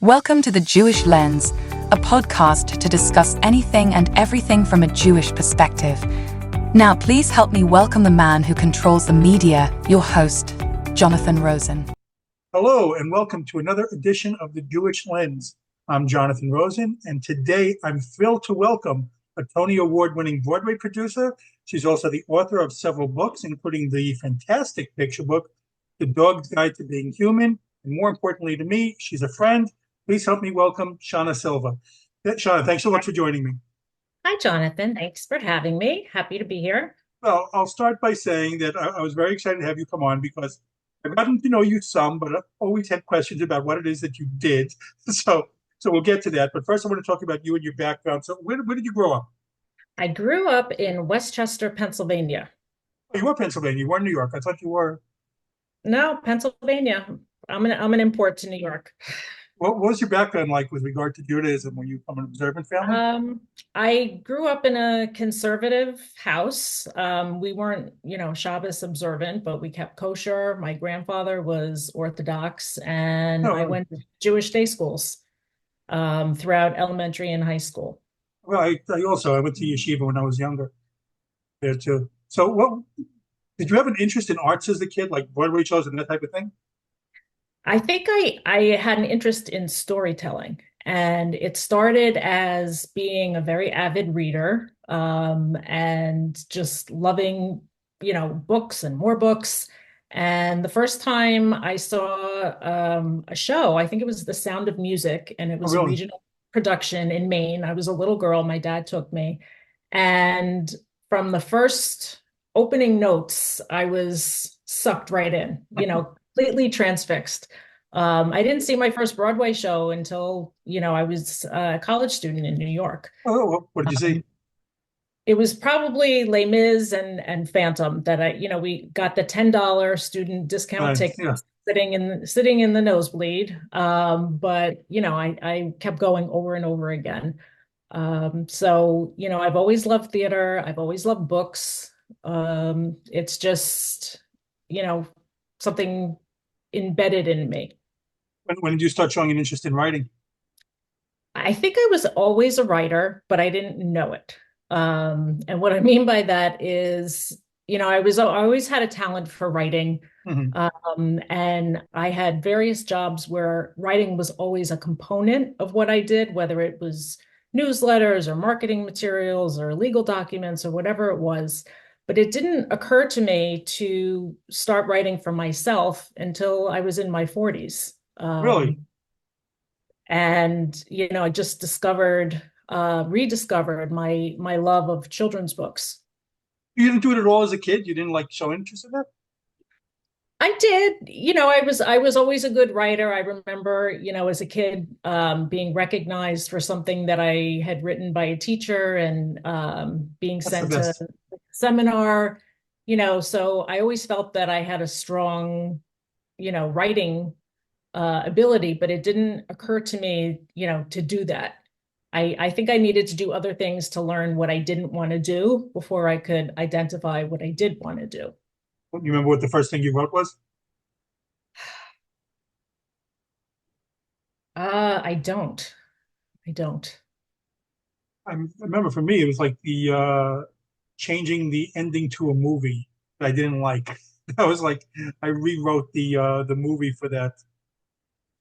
Welcome to The Jewish Lens, a podcast to discuss anything and everything from a Jewish perspective. Now, please help me welcome the man who controls the media, your host, Jonathan Rosen. Hello, and welcome to another edition of The Jewish Lens. I'm Jonathan Rosen, and today I'm thrilled to welcome a Tony Award-winning Broadway producer. She's also the author of several books, including the fantastic picture book, The Dog's Guide to Being Human, and more importantly to me, she's a friend. Please help me welcome Shanna Silva. Shanna, thanks so much for joining me. Hi, Jonathan. Thanks for having me. Happy to be here. Well, I'll start by saying that I was very excited to have you come on because I've gotten to know you some, but I've always had questions about what it is that you did. So we'll get to that. But first, I want to talk about you and your background. So where did you grow up? I grew up in Westchester, Pennsylvania. Oh, you were Pennsylvania. You were in New York. I thought you were. No, Pennsylvania. I'm an import to New York. What was your background like with regard to Judaism? Were you from an observant family? I grew up in a conservative house. We weren't, Shabbos observant, but we kept kosher. My grandfather was Orthodox, and I went to Jewish day schools throughout elementary and high school. Well, I went to yeshiva when I was younger there too. So did you have an interest in arts as a kid, like Broadway shows and that type of thing? I think I had an interest in storytelling, and it started as being a very avid reader, and just loving, books and more books. And the first time I saw a show, I think it was The Sound of Music, and it was a regional production in Maine. I was a little girl. My dad took me. And from the first opening notes, I was sucked right in, completely transfixed. I didn't see my first Broadway show until, I was a college student in New York. Oh, what did you see? It was probably Les Mis and Phantom that we got the $10 student discount ticket. Yeah. sitting in the nosebleed. But I kept going over and over again. So I've always loved theater. I've always loved books. It's just, something embedded in me. When did you start showing an interest in writing? I think I was always a writer, but I didn't know it. And what I mean by that is, I always had a talent for writing. Mm-hmm. And I had various jobs where writing was always a component of what I did, whether it was newsletters or marketing materials or legal documents or whatever it was. But it didn't occur to me to start writing for myself until I was in my 40s. Really? And, I just rediscovered my love of children's books. You didn't do it at all as a kid? You didn't show interest in that? I did. I was always a good writer. I remember, as a kid, being recognized for something that I had written by a teacher and being sent to a seminar, so I always felt that I had a strong, writing ability, but it didn't occur to me, to do that. I think I needed to do other things to learn what I didn't want to do before I could identify what I did want to do. You remember what the first thing you wrote was? I don't. I remember for me, it was like the changing the ending to a movie that I didn't like. That was like I rewrote the movie for that.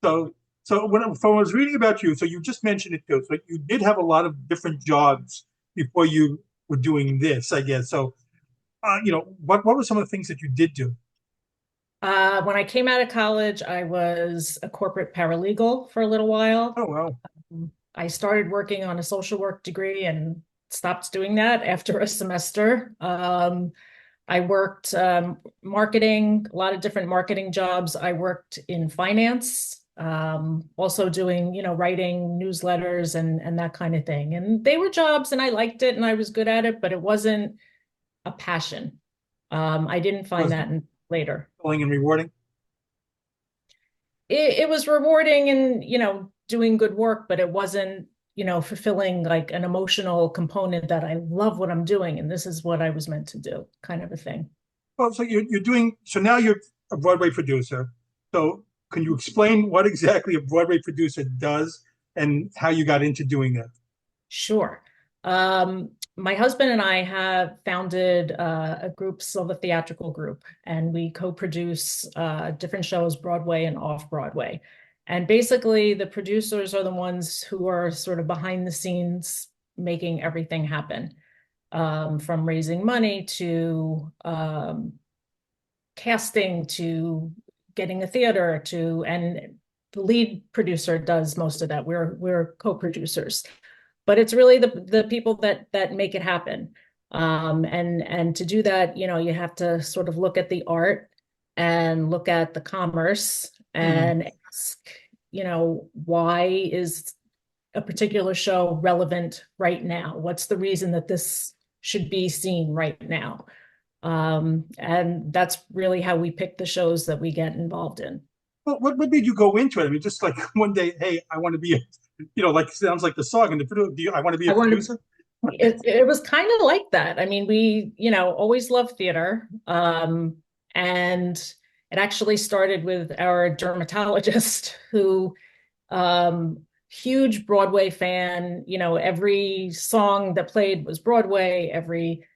So when I was reading about you, so you just mentioned it too. So you did have a lot of different jobs before you were doing this, I guess. So what were some of the things that you did do? When I came out of college, I was a corporate paralegal for a little while. Oh, wow. I started working on a social work degree and stopped doing that after a semester. I worked marketing, a lot of different marketing jobs. I worked in finance, also doing, writing newsletters and that kind of thing. And they were jobs and I liked it and I was good at it, but it wasn't a passion. I didn't find that later. Fulfilling and rewarding? It was rewarding and, doing good work, but it wasn't, fulfilling like an emotional component that I love what I'm doing and this is what I was meant to do, kind of a thing. Well, so now you're a Broadway producer. So can you explain what exactly a Broadway producer does and how you got into doing that? Sure. My husband and I have founded a group, Silva Theatrical Group, and we co-produce different shows, Broadway and off-Broadway. And basically, the producers are the ones who are sort of behind the scenes making everything happen, from raising money to casting to getting a theater to, and the lead producer does most of that. We're co-producers, but it's really the people that make it happen. And to do that, you have to sort of look at the art and look at the commerce and ask, why is a particular show relevant right now? What's the reason that this should be seen right now? And that's really how we pick the shows that we get involved in. Well, what made you go into it? I mean, just like one day, hey, I want to be, like sounds like the song, and I want to be a producer. It was kind of like that. I mean, we, always loved theater. And it actually started with our dermatologist who, huge Broadway fan, every song that played was Broadway, every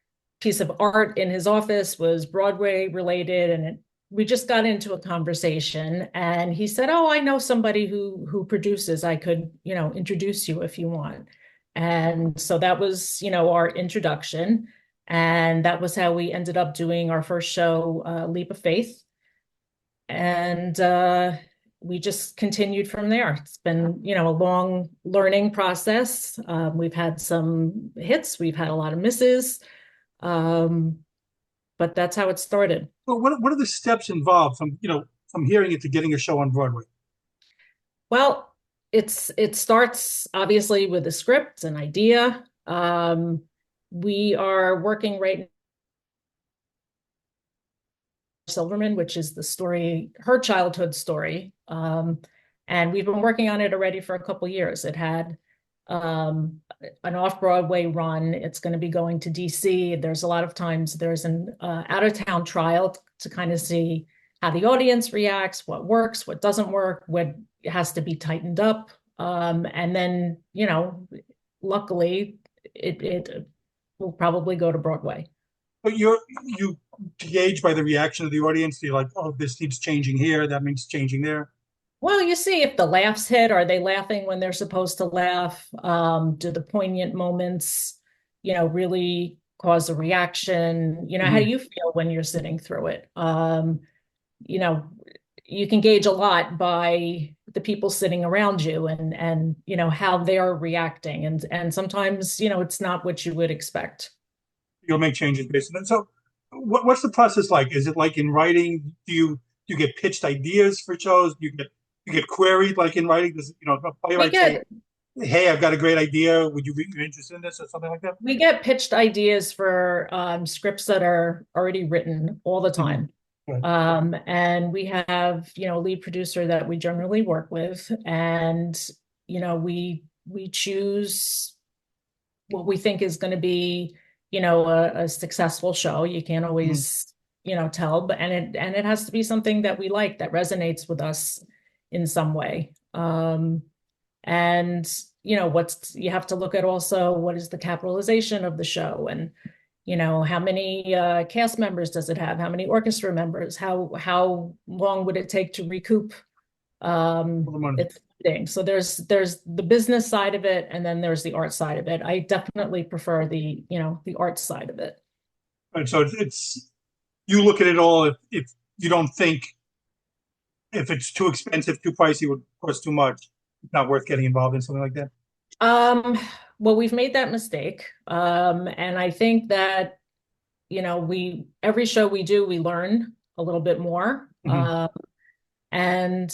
piece of art in his office was Broadway related. And we just got into a conversation and he said, "Oh, I know somebody who produces. I could, introduce you if you want." And so that was, our introduction. And that was how we ended up doing our first show, Leap of Faith. And we just continued from there. It's been, a long learning process. We've had some hits, we've had a lot of misses. But that's how it started. Well, what are the steps involved from hearing it to getting a show on Broadway? Well, it starts obviously with a script, an idea. We are working right now Silverman, which is the story, her childhood story. And we've been working on it already for a couple years. It had an off-Broadway run. It's going to be going to DC. There's a lot of times there's an out-of-town trial to kind of see how the audience reacts, what works, what doesn't work, what has to be tightened up. And then, luckily, it will probably go to Broadway. But you gauge by the reaction of the audience. You're like, oh, this needs changing here. That means changing there. Well, you see if the laughs hit. Are they laughing when they're supposed to laugh? Do the poignant moments, really cause a reaction? How do you feel when you're sitting through it? You can gauge a lot by the people sitting around you and how they're reacting. And sometimes, it's not what you would expect. You'll make changes based on that. So what's the process like? Is it like in writing? Do you get pitched ideas for shows? You get queried like in writing? Does a playwright say, "Hey, I've got a great idea. Would you be interested in this?" or something like that? We get pitched ideas for scripts that are already written all the time. Right. And we have, a lead producer that we generally work with, and we choose what we think is going to be, a successful show. You can't always, tell, but and it has to be something that we like, that resonates with us in some way. And you have to look at also what is the capitalization of the show, and how many cast members does it have? How many orchestra members? How long would it take to recoup its funding? So there's the business side of it, and then there's the art side of it. I definitely prefer the art side of it. And so it's you look at it all. If you don't think if it's too expensive, too pricey, would cost too much, it's not worth getting involved in something like that. Well, we've made that mistake. And I think that, every show we do, we learn a little bit more. And,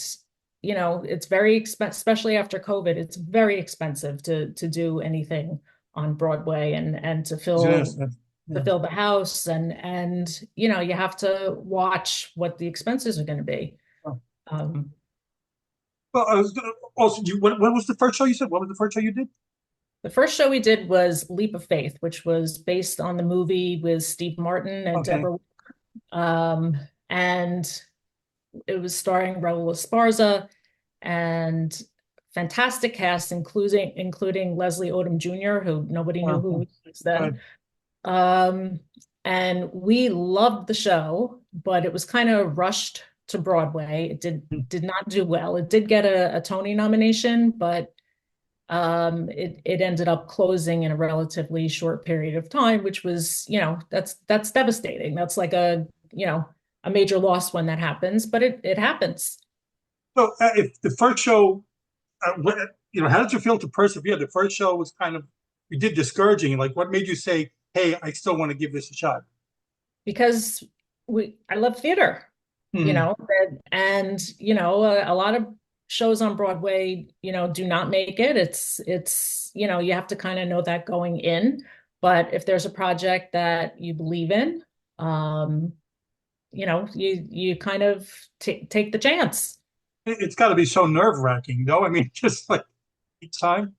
it's very expensive, especially after COVID, it's very expensive to do anything on Broadway and to fill the house and you have to watch what the expenses are going to be. Well, I was also, what was the first show you said? What was the first show you did? The first show we did was Leap of Faith, which was based on the movie with Steve Martin and Deborah. And it was starring Raul Esparza and fantastic cast, including Leslie Odom Jr., who nobody knew who he was Right. then. Um, and we loved the show, but it was kind of rushed to Broadway. It did not do well. It did get a Tony nomination, but it ended up closing in a relatively short period of time, which was, that's devastating. That's like a major loss when that happens, but it happens. So if the first show, how did you feel to persevere? The first show was kind of, you did discouraging. Like, what made you say, "Hey, I still want to give this a shot"? Because I love theater, Hmm. and a lot of shows on Broadway, do not make it. You have to kind of know that going in. But if there's a project that you believe in, um, you kind of take the chance. It's got to be so nerve-wracking, though. I mean, just like each time.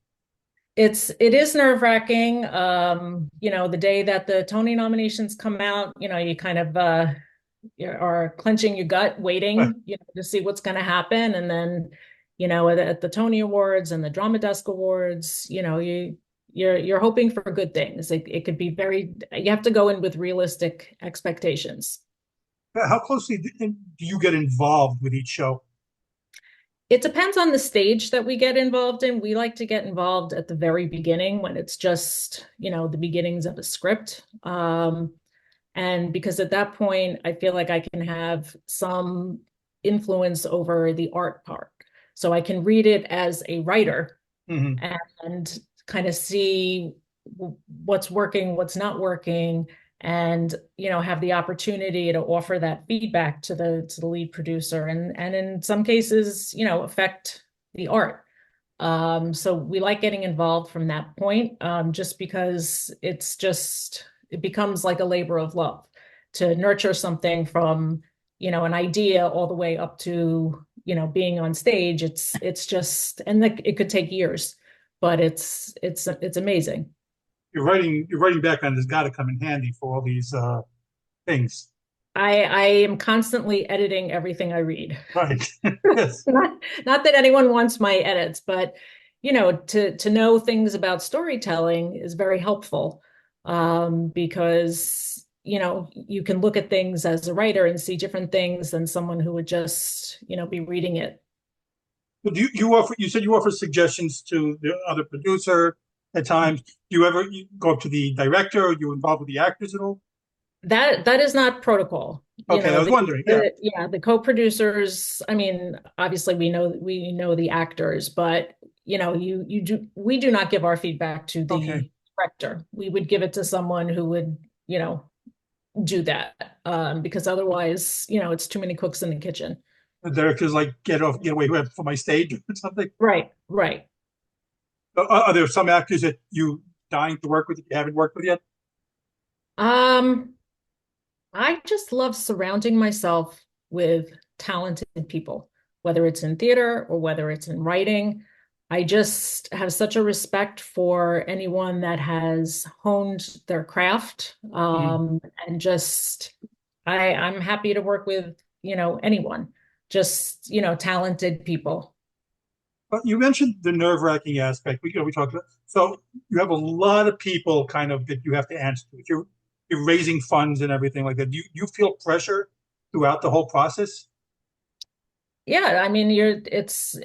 It is nerve-wracking. The day that the Tony nominations come out, you kind of you are clenching your gut, waiting, to see what's going to happen. And then, at the Tony Awards and the Drama Desk Awards, you're hoping for good things. It could be you have to go in with realistic expectations. How closely do you get involved with each show? It depends on the stage that we get involved in. We like to get involved at the very beginning when it's just, the beginnings of a script. And because at that point, I feel like I can have some influence over the art part. So I can read it as a writer Hmm. and kind of see what's working, what's not working, and have the opportunity to offer that feedback to the lead producer, and in some cases, affect the art. So we like getting involved from that point, just because it becomes like a labor of love to nurture something from, an idea all the way up to, being on stage. It's just, and like it could take years, but it's amazing. Your writing background has got to come in handy for all these things. I am constantly editing everything I read. Right. Yes. Not that anyone wants my edits, but to know things about storytelling is very helpful, because you can look at things as a writer and see different things than someone who would just be reading it. But you said you offer suggestions to the other producer at times. Do you go up to the director? Are you involved with the actors at all? That is not protocol. Okay, I was wondering. Yeah. The co-producers, I mean, obviously we know the actors, but we do not give our feedback to Okay. the director. We would give it to someone who would, do that, because otherwise, it's too many cooks in the kitchen. The director's like, get away from my stage or something. Right, right. Are there some actors that you dying to work with that you haven't worked with yet? Um, I just love surrounding myself with talented people, whether it's in theater or whether it's in writing. I just have such a respect for anyone that has honed their craft. Mhm. And just I'm happy to work with, anyone, just, talented people. But you mentioned the nerve-wracking aspect. We talked about, so you have a lot of people kind of that you have to answer to. If you're raising funds and everything like that. Do you feel pressure throughout the whole process? Yeah, I mean, it's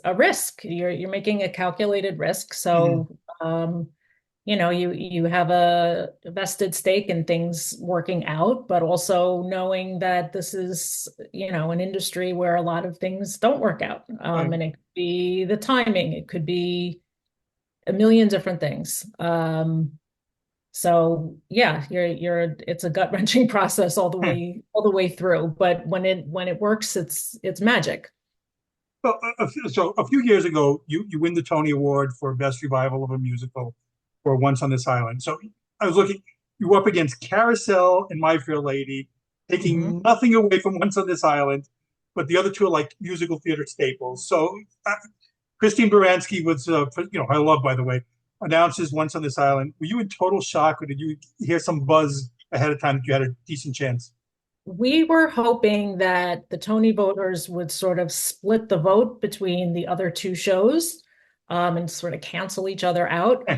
a risk. You're making a calculated risk. Hmm. So, you have a vested stake in things working out, but also knowing that this is, an industry where a lot of things don't work out. Right. And it could be the timing, it could be a million different things. So yeah, it's a gut-wrenching process Hmm. all the way through. But when it works, it's magic. So a few years ago, you win the Tony Award for Best Revival of a Musical for Once on This Island. So I was looking, you were up against Carousel and My Fair Lady, Mhm. taking nothing away from Once on This Island, but the other two are like musical theater staples. So Christine Baranski was, I love, by the way, announces Once on This Island. Were you in total shock, or did you hear some buzz ahead of time that you had a decent chance? We were hoping that the Tony voters would sort of split the vote between the other two shows, and sort of cancel each other out.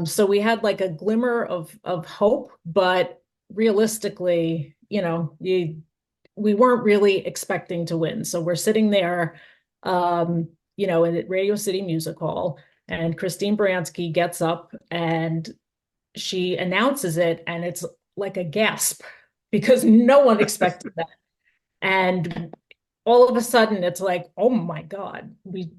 So we had like a glimmer of hope, but realistically, we weren't really expecting to win. So we're sitting there, in Radio City Music Hall, and Christine Baranski gets up and she announces it, and it's like a gasp because no one expected that. And all of a sudden it's like, oh my God, we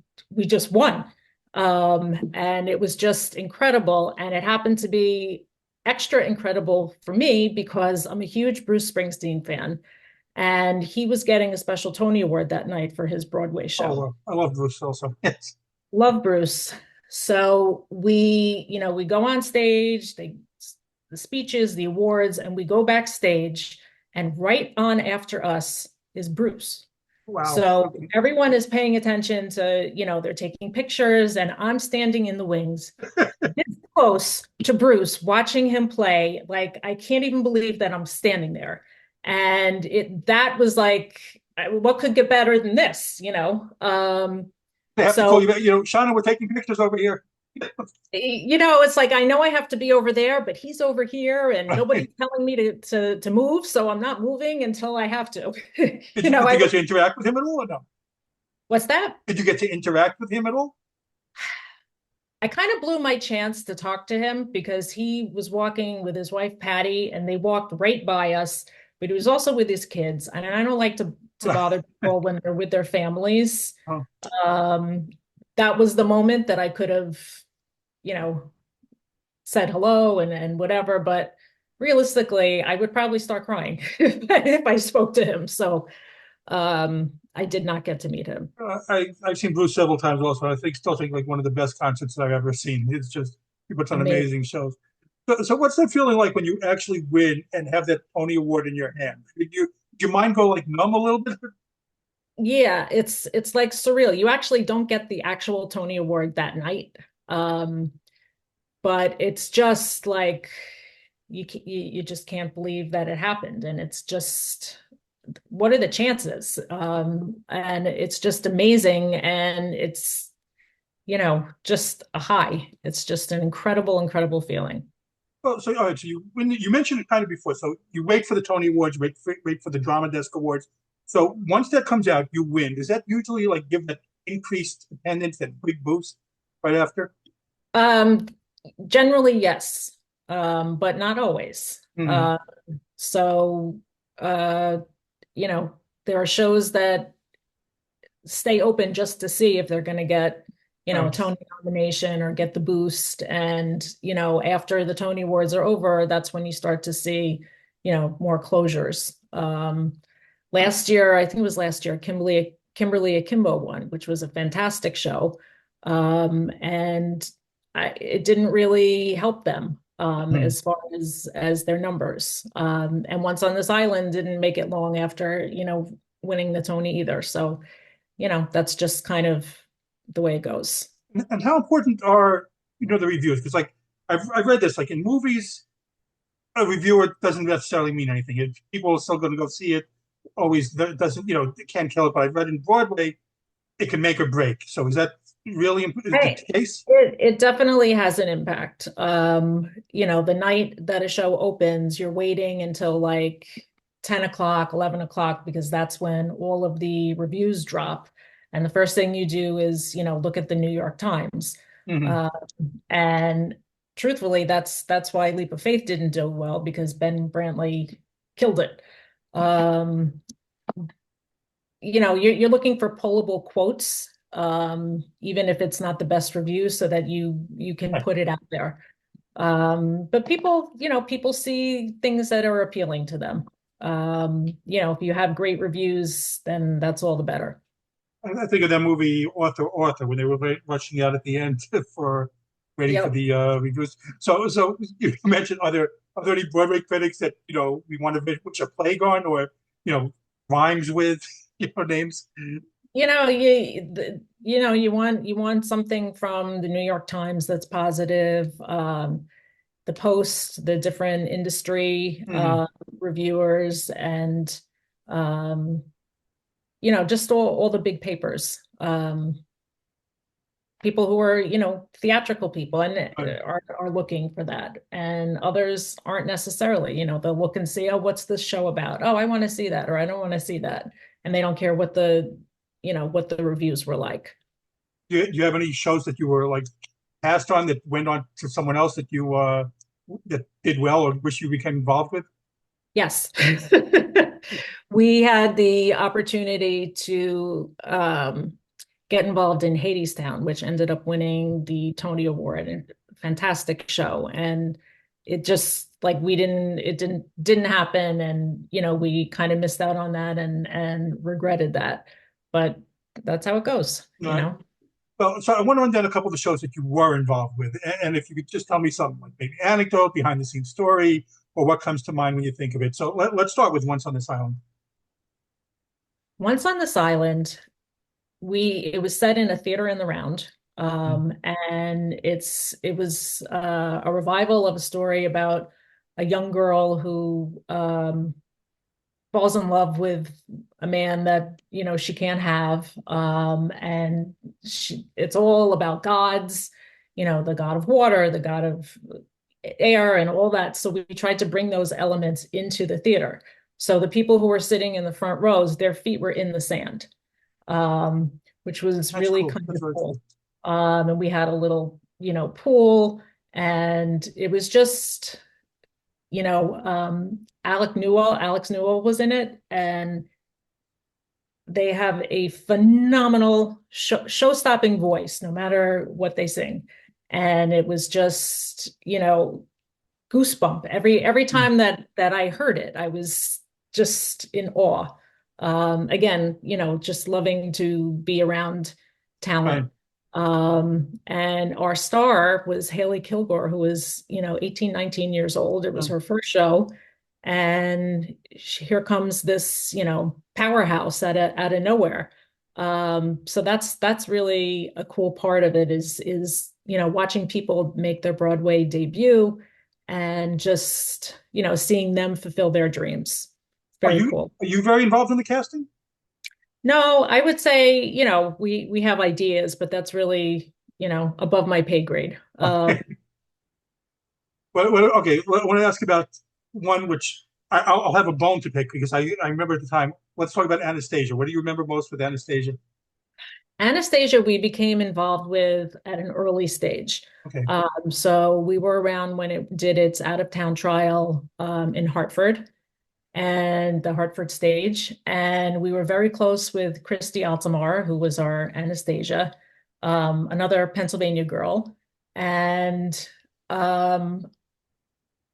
just won. And it was just incredible. And it happened to be extra incredible for me because I'm a huge Bruce Springsteen fan. And he was getting a special Tony Award that night for his Broadway show. Oh, I love Bruce also. Yes. Love Bruce. So we go on stage, the speeches, the awards, and we go backstage, and right on after us is Bruce. Wow. So everyone is paying attention to, they're taking pictures, and I'm standing in the wings, this close to Bruce, watching him play. Like, I can't even believe that I'm standing there. And that was like, what could get better than this? They have to So, call you back. Shanna, we're taking pictures over here. it's like I know I have to be over there, but he's over here, and nobody's telling me to move, so I'm not moving until I have to. Did you get to interact with him at all or no? What's that? Did you get to interact with him at all? I kind of blew my chance to talk to him because he was walking with his wife Patty, and they walked right by us, but he was also with his kids, and I don't like to bother people when they're with their families. Oh. That was the moment that I could have, said hello and whatever, but realistically, I would probably start crying if I spoke to him. So I did not get to meet him. I've seen Bruce several times also. I still think like one of the best concerts that I've ever seen. It's just, he puts on amazing shows. So what's that feeling like when you actually win and have that Tony Award in your hand? Did your mind go like numb a little bit? Yeah, it's like surreal. You actually don't get the actual Tony Award that night. But it's just like you just can't believe that it happened. And it's just, what are the chances? And it's just amazing. And it's, just a high. It's just an incredible, incredible feeling. Well, so all right, so you mentioned it kind of before. So you wait for the Tony Awards, wait for the Drama Desk Awards. So once that comes out, you win. Does that usually like give that increased attendance, that big boost right after? Generally, yes, but not always. Mhm. So, there are shows that stay open just to see if they're going to get, a Right. Tony nomination or get the boost. And, after the Tony Awards are over, that's when you start to see, more closures. Last year, I think it was last year, Kimberly Akimbo won, which was a fantastic show. And it didn't really help them as far as their numbers. And Once on This Island didn't make it long after, winning the Tony either. So, that's just kind of the way it goes. And how important are the reviews? Because like I've read this, like in movies, a reviewer doesn't necessarily mean anything. If people are still going to go see it, always that doesn't it can't kill it. But I've read in Broadway, it can make or break. So is that really is the case? It definitely has an impact. The night that a show opens, you're waiting until like 10 o'clock, 11 o'clock, because that's when all of the reviews drop. And the first thing you do is, look at the New York Times. Mhm. And truthfully, that's why Leap of Faith didn't do well, because Ben Brantley killed it. You're looking for pullable quotes, even if it's not the best review, so that you can put it out there. But people see things that are appealing to them. If you have great reviews, then that's all the better. I think of that movie Author when they were rushing out at the end for waiting for the reviews. So you mentioned are there any Broadway critics that we want to put a plague on or rhymes with names? You want something from the New York Times that's positive. the Post, the different industry Mhm. reviewers, and just all the big papers. People who are, theatrical people and Right. are looking for that. And others aren't necessarily, they'll look and see, oh, what's this show about? Oh, I want to see that, or I don't want to see that. And they don't care what the reviews were like. Do you have any shows that you were like passed on that went on to someone else that you that did well or wish you became involved with? Yes. We had the opportunity to get involved in Hadestown, which ended up winning the Tony Award. And fantastic show. And it just like it didn't happen. And we kind of missed out on that and regretted that. But that's how it goes, All right. Well, so I want to run down a couple of the shows that you were involved with, and if you could just tell me something like maybe anecdote, behind the scenes story, or what comes to mind when you think of it. So let's start with Once on this Island. Once on this island, it was set in a theater in the round. And it was a revival of a story about a young girl who falls in love with a man that she can't have, and it's all about gods, the god of water, the god of air, and all that. So we tried to bring those elements into the theater, so the people who were sitting in the front rows, their feet were in the sand, which was That's really cool. kind That's of very cool. cool. And we had a little pool, and it was just Alex Newell was in it, and they have a phenomenal show-stopping voice, no matter what they sing. And it was just, goosebump every Mm. time that I heard it. I was just in awe. Again, just loving to be around Right. talent. And our star was Haley Kilgore, who was 18, 19 years old. It was Um, her first show, and here comes this powerhouse out of nowhere. So that's really a cool part of it, is watching people make their Broadway debut and just seeing them fulfill their dreams. are Very you cool. are you very involved in the casting? No, I would say, we have ideas, but that's really, above my pay grade. Okay, I want to ask about one which I'll have a bone to pick because I remember at the time. Let's talk about Anastasia. What do you remember most with Anastasia? Anastasia, we became involved with at an early stage. Okay. So we were around when it did its out of town trial in Hartford and the Hartford stage. And we were very close with Christy Altamar, who was our Anastasia, another Pennsylvania girl. And um,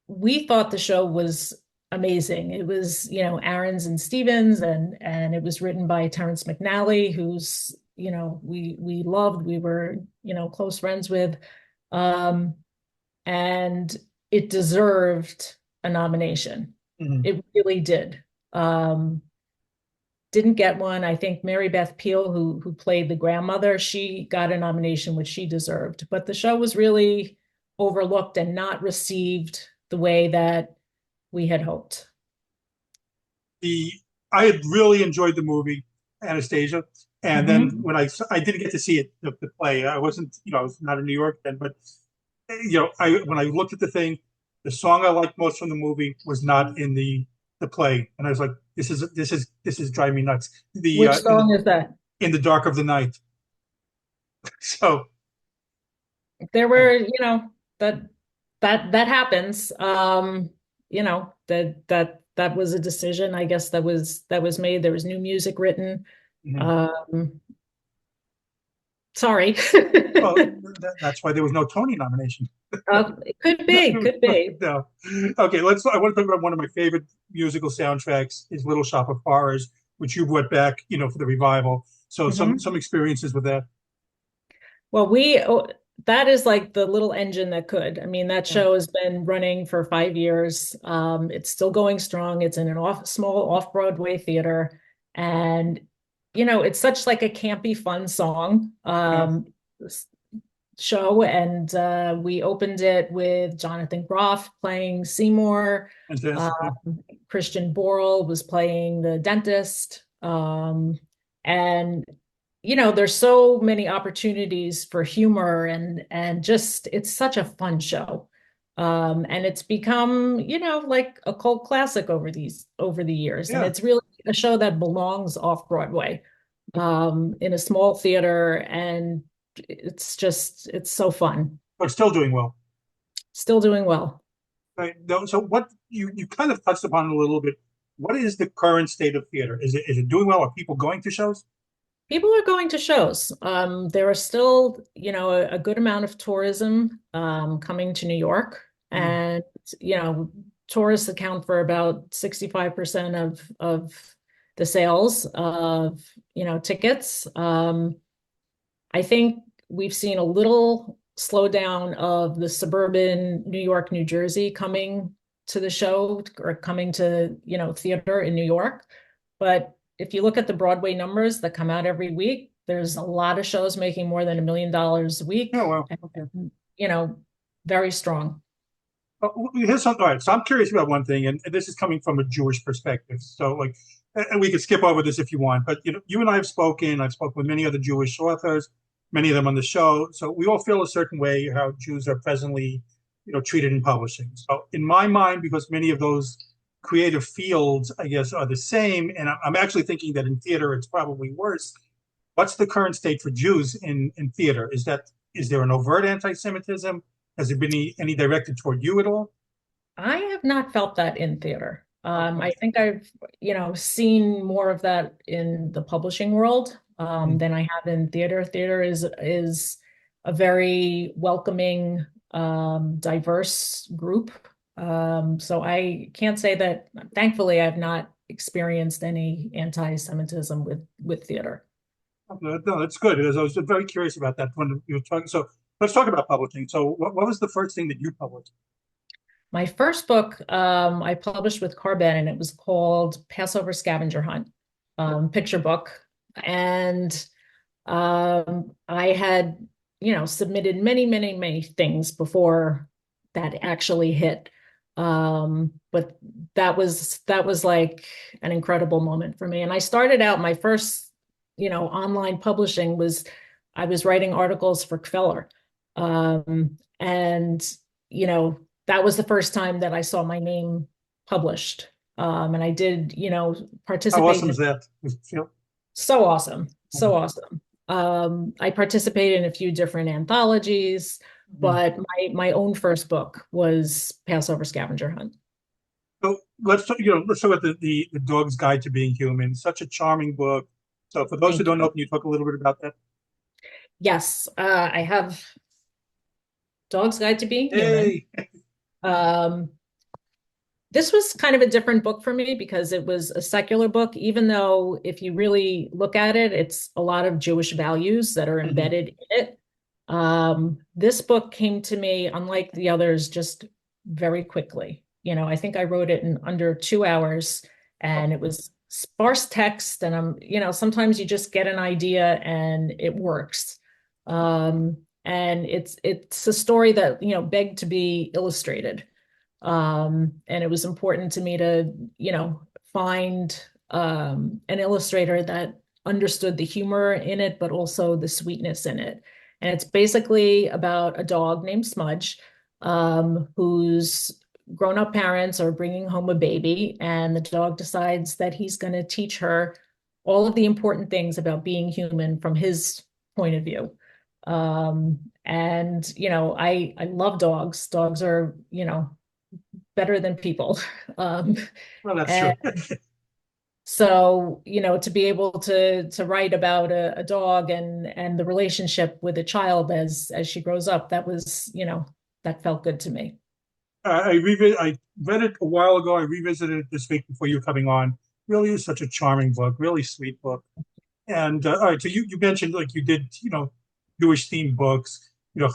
we thought the show was amazing. It was, Aarons and Stevens, and it was written by Terrence McNally, who's, we loved, we were, close friends with. Um, and it deserved a nomination. Mhm. It really did. Didn't get one. I think Mary Beth Peel, who played the grandmother, she got a nomination, which she deserved. But the show was really overlooked and not received the way that we had hoped. the I had really enjoyed the movie Anastasia, and then Mhm. when I didn't get to see it the play. I wasn't I was not in New York then, but I when I looked at the thing, the song I liked most from the movie was not in the play, and I was like, this is driving me nuts. The Which song is that? in the dark of the night. So There uh, were, that that happens. That was a decision, I guess, that was made. There was new music written. mhm. Um, Sorry. Well, that's why there was no Tony nomination. It could be, could be. No. Okay, I want to talk about one of my favorite musical soundtracks is Little Shop of Horrors, which you brought back, for the revival. So some Mhm. experiences with that. Well, that is like the little engine that could. I mean, that Yeah. show has been running for 5 years. It's still going strong. It's in an small off-Broadway theater, and it's such like a campy, fun song. Yeah. show, and we opened it with Jonathan Groff playing Seymour. Fantastic. Yeah. Christian Borle was playing the dentist. And there's so many opportunities for humor, and just it's such a fun show. And it's become, like a cult classic over the years. And Yeah. it's really a show that belongs off Broadway, in a small theater, and it's so fun. But still doing well. Still doing well. Right. So what you kind of touched upon it a little bit. What is the current state of theater? Is it doing well? Are people going to shows? People are going to shows. There are still, a good amount of tourism coming to New York, Mm. and tourists account for about 65% of the sales of tickets. I think we've seen a little slowdown of the suburban New York, New Jersey coming to the show, or coming to, theater in New York. But if you look at the Broadway numbers that come out every week, there's a lot of shows making more than $1 million a week. Oh, well. And, very strong. Here's something. All right. So I'm curious about one thing, and this is coming from a Jewish perspective. So, like, and we could skip over this if you want, but you and I have spoken. I've spoken with many other Jewish authors, many of them on the show. So we all feel a certain way how Jews are presently, treated in publishing. So in my mind, because many of those creative fields, I guess, are the same, and I'm actually thinking that in theater it's probably worse. What's the current state for Jews in theater? Is there an overt anti-Semitism? Has there been any directed toward you at all? I have not felt that in theater. Okay. I think I've, seen more of that in the publishing world, Mm. than I have in theater. Theater is a very welcoming, diverse group. So I can't say that. Thankfully, I've not experienced any anti-Semitism with theater. No, that's good. Because I was very curious about that when you were talking. So let's talk about publishing. So what was the first thing that you published? My first book, I published with Carbon, and it was called Passover Scavenger Hunt, picture book. And I had, submitted many, many, many things before that actually hit. But that was like an incredible moment for me. And I started out my first, online publishing was I was writing articles for Kveller. And, that was the first time that I saw my name published. And I did, How participate awesome in is that? so awesome. So awesome. I participated in a few different anthologies, Mhm. but my own first book was Passover Scavenger Hunt. So let's talk about the Dog's Guide to Being Human. Such a charming book. So for those who Thank don't know, you. can you talk a little bit about that? Yes, I have Dog's Guide to Being Human. Hey. Um, this was kind of a different book for me because it was a secular book, even though if you really look at it, it's a lot of Jewish values that are Mhm. embedded in it. This book came to me, unlike the others, just very quickly. I think I wrote it in under 2 hours, and it was sparse text, and sometimes you just get an idea and it works. And it's a story that, begged to be illustrated. And it was important to me to, find an illustrator that understood the humor in it, but also the sweetness in it. And it's basically about a dog named Smudge, whose grown-up parents are bringing home a baby, and the dog decides that he's going to teach her all of the important things about being human from his point of view. And I love dogs. Dogs are, better than people. Um, Well, that's true. and so, to be able to write about a dog and the relationship with a child as she grows up, that was, that felt good to me. I read it a while ago. I revisited it this week before you coming on. Really is such a charming book, really sweet book. And all right, so you mentioned like you did, Jewish themed books. You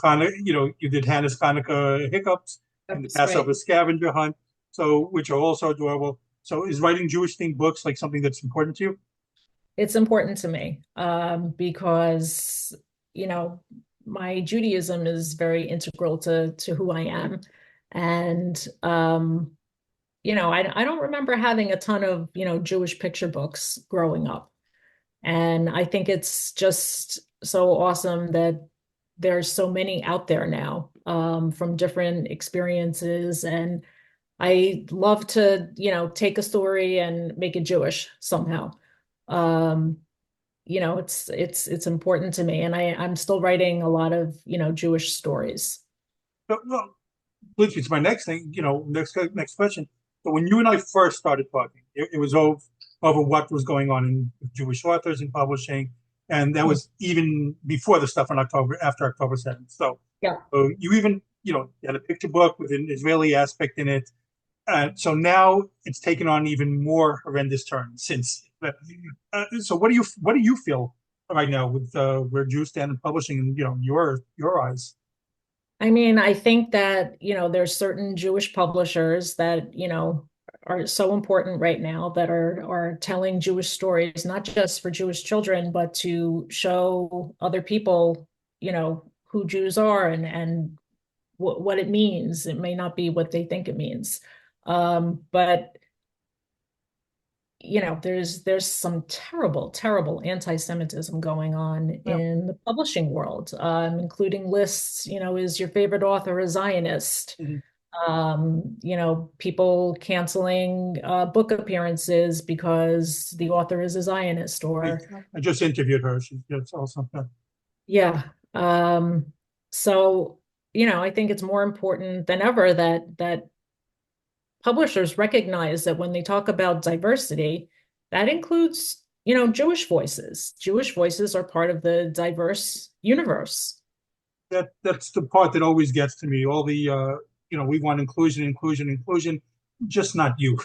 did Hannah's Hanukkah Hiccups and the That's Passover great. Scavenger Hunt, so which are also adorable. So is writing Jewish themed books like something that's important to you? It's important to me, because, you know, my Judaism is very integral to who I am. And I don't remember having a ton of, Jewish picture books growing up. And I think it's just so awesome that there's so many out there now, from different experiences. And I love to, take a story and make it Jewish somehow. Um, it's important to me. And I'm still writing a lot of, Jewish stories. Well, leads me to my next thing, next question. So when you and I first started talking, it was over what was going on in Jewish authors in publishing, and that was even before the stuff on after October 7th. So, Yeah. you even, you had a picture book with an Israeli aspect in it. So now it's taken on even more horrendous turns since. So what do you feel right now with where Jews stand in publishing, and your eyes? I mean, I think that, there's certain Jewish publishers that, are so important right now that are telling Jewish stories, not just for Jewish children, but to show other people, who Jews are and what it means. It may not be what they think it means. But there's some terrible, terrible anti-Semitism going on Yeah. in the publishing world, including lists, is your favorite author a Zionist? Mhm. People canceling book appearances because the author is a Zionist I, or I just interviewed her. It's also yeah. So, I think it's more important than ever that publishers recognize that when they talk about diversity, that includes, Jewish voices. Jewish voices are part of the diverse universe. that's the part that always gets to me. All the we want inclusion, inclusion, inclusion, just not you.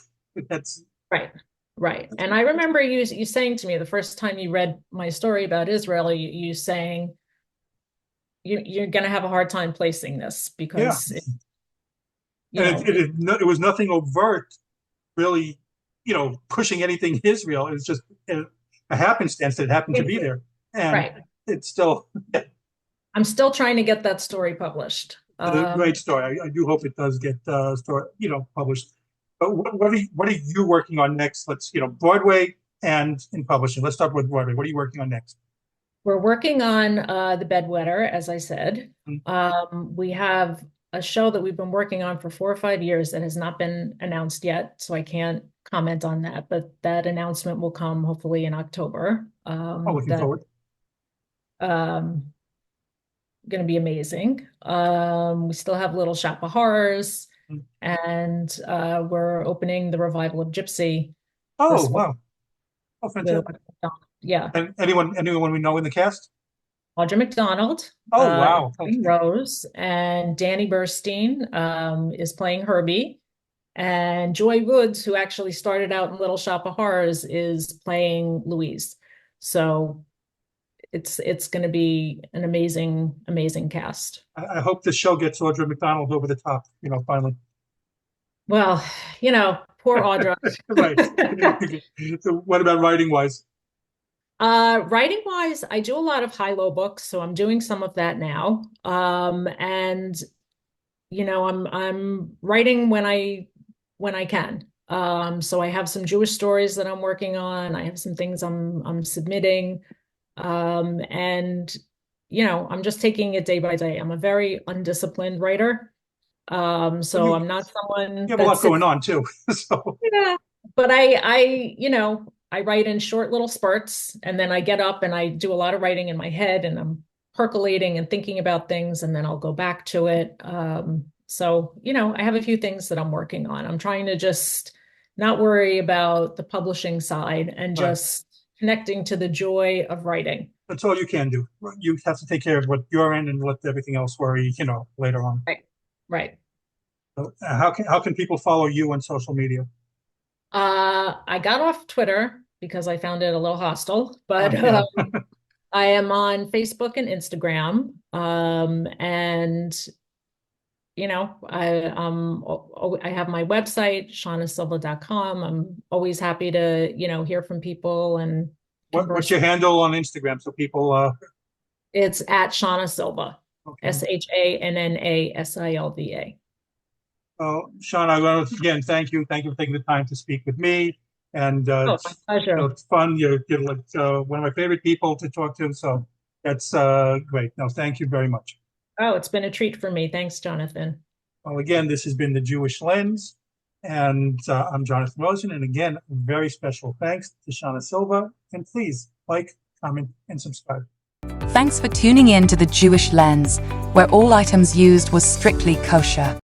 That's Right. Right. And I remember you saying to me the first time you read my story about Israel, you saying you're going to have a hard time placing this yeah. because And it was nothing overt, really, pushing anything Israel. It was just a happenstance that it happened to be there, and right. it's still I'm still trying to get that story published. a great story. I do hope it does get published. But what are you working on next? Let's Broadway and in publishing. Let's start with Broadway. What are you working on next? We're working on The Bedwetter, as I said. Mhm. We have a show that we've been working on for 4 or 5 years that has not been announced yet, so I can't comment on that, but that announcement will come hopefully in October. Looking forward. Um, going to be amazing. We still have Little Shop of Horrors, Mhm. and we're opening the revival of Gypsy Oh, this fall wow. Oh, with, fantastic. yeah, And anyone we know in the cast? Audra McDonald, Oh, wow. playing Rose, and Danny Burstein is playing Herbie, and Joy Woods, who actually started out in Little Shop of Horrors, is playing Louise. So it's going to be an amazing, amazing cast. I hope the show gets Audra McDonald over the top, finally. Well, poor Audra. Right. So what about writing wise? Writing wise, I do a lot of high-low books, so I'm doing some of that now. And I'm writing when I can. So I have some Jewish stories that I'm working on. I have some things I'm submitting. And I'm just taking it day by day. I'm a very undisciplined writer. Well, So I'm not someone you have a that lot going sits. on too. So Yeah, but I write in short little spurts, and then I get up and I do a lot of writing in my head, and I'm percolating and thinking about things, and then I'll go back to it. So, I have a few things that I'm working on. I'm trying to just not worry about the publishing side and right. just connecting to the joy of writing. That's all you can do. You have to take care of what you're in and let everything else worry, later on. Right. Right. So, how can people follow you on social media? I got off Twitter because I found it a little hostile, but Yeah. I am on Facebook and Instagram. And I have my website, shannasilva.com. I'm always happy to, hear from people and What's converse. your handle on Instagram so people It's at Shanna Silva, Okay. SHANNA SILVA. Well, Sean, I want to again thank you. Thank you for taking the time to speak with me. And Oh, my pleasure. it's fun. You're like one of my favorite people to talk to. So that's great. No, thank you very much. Oh, it's been a treat for me. Thanks, Jonathan. Well, again, this has been the Jewish Lens, and I'm Jonathan Rosen. And again, very special thanks to Shanna Silva. And please like, comment, and subscribe. Thanks for tuning in to the Jewish Lens, where all items used was strictly kosher.